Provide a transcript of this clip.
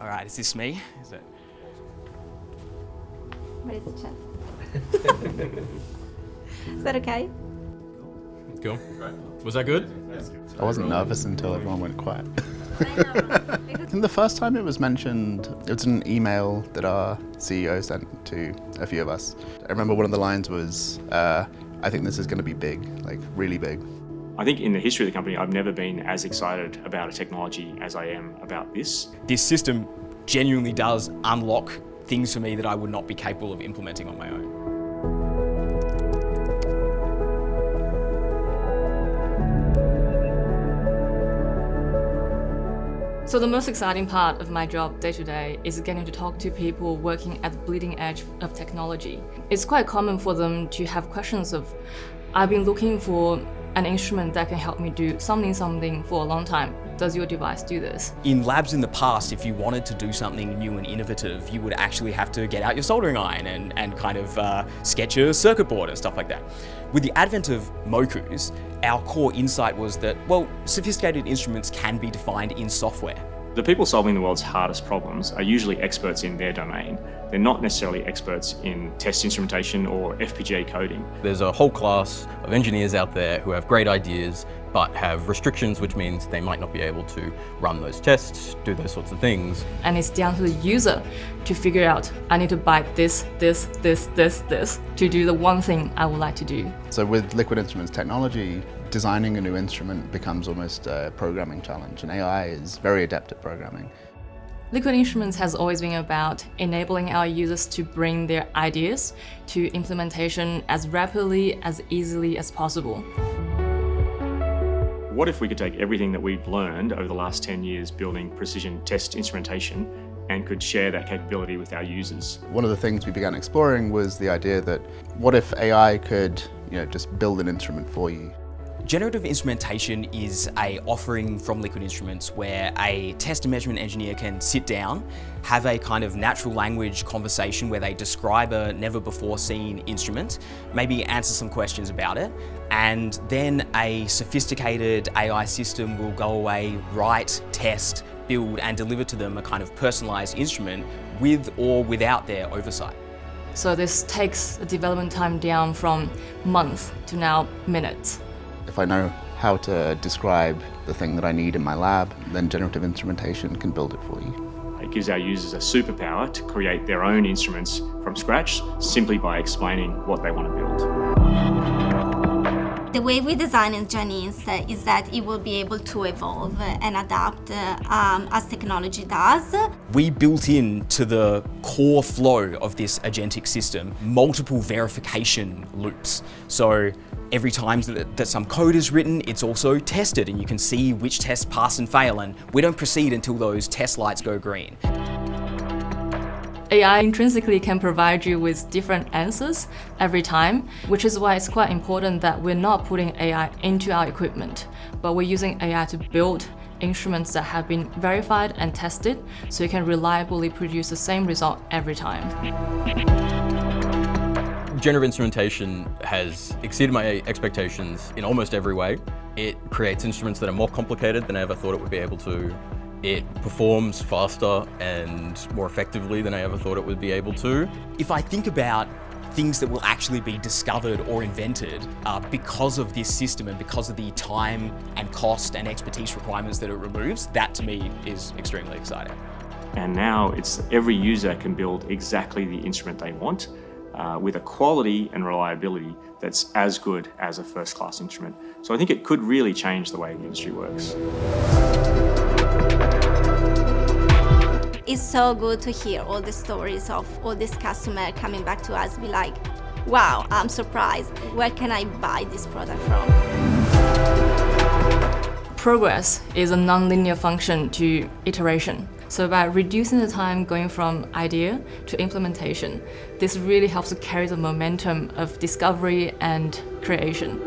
All right, is this me? Is it? Where is the chat? Is that okay? Cool. Was that good? I wasn't nervous until everyone went quiet. I think the first time it was mentioned, it was an email that our CEO sent to a few of us. I remember one of the lines was, I think this is going to be big, like really big. I think in the history of the company, I've never been as excited about a technology as I am about this. This system genuinely does unlock things for me that I would not be capable of implementing on my own. So the most exciting part of my job day to day is getting to talk to people working at the bleeding edge of technology. It's quite common for them to have questions of, I've been looking for an instrument that can help me do something for a long time. Does your device do this? In labs in the past, if you wanted to do something new and innovative, you would actually have to get out your soldering iron and kind of sketch a circuit board and stuff like that. With the advent of Mokus, our core insight was that, well, sophisticated instruments can be defined in software. The people solving the world's hardest problems are usually experts in their domain. They're not necessarily experts in test instrumentation or FPGA coding. There's a whole class of engineers out there who have great ideas, but have restrictions, which means they might not be able to run those tests, do those sorts of things. And it's down to the user to figure out, I need to buy this, to do the one thing I would like to do. So with Liquid Instruments technology, designing a new instrument becomes almost a programming challenge, and AI is very adept at programming. Liquid Instruments has always been about enabling our users to bring their ideas to implementation as rapidly, as easily as possible. What if we could take everything that we've learned over the last 10 years building precision test instrumentation and could share that capability with our users? One of the things we began exploring was the idea that what if AI could, just build an instrument for you? Generative instrumentation is an offering from Liquid Instruments where a test and measurement engineer can sit down, have a kind of natural language conversation where they describe a never before seen instrument, maybe answer some questions about it, and then a sophisticated AI system will go away, write, test, build, and deliver to them a kind of personalized instrument with or without their oversight. So this takes the development time down from months to now minutes. If I know how to describe the thing that I need in my lab, then generative instrumentation can build it for you. It gives our users a superpower to create their own instruments from scratch simply by explaining what they want to build. The way we design in GenInst is that it will be able to evolve and adapt as technology does. We built into the core flow of this agentic system multiple verification loops. So every time that some code is written, it's also tested and you can see which tests pass and fail, and we don't proceed until those test lights go green. AI intrinsically can provide you with different answers every time, which is why it's quite important that we're not putting AI into our equipment, but we're using AI to build instruments that have been verified and tested so you can reliably produce the same result every time. Generative instrumentation has exceeded my expectations in almost every way. It creates instruments that are more complicated than I ever thought it would be able to. It performs faster and more effectively than I ever thought it would be able to. If I think about things that will actually be discovered or invented because of this system and because of the time and cost and expertise requirements that it removes, that to me is extremely exciting. And now every user can build exactly the instrument they want with a quality and reliability that's as good as a first-class instrument. So I think it could really change the way the industry works. It's so good to hear all the stories of all these customers coming back to us, be like, wow, I'm surprised. Where can I buy this product from? Progress is a non-linear function to iteration. So by reducing the time going from idea to implementation, this really helps to carry the momentum of discovery and creation.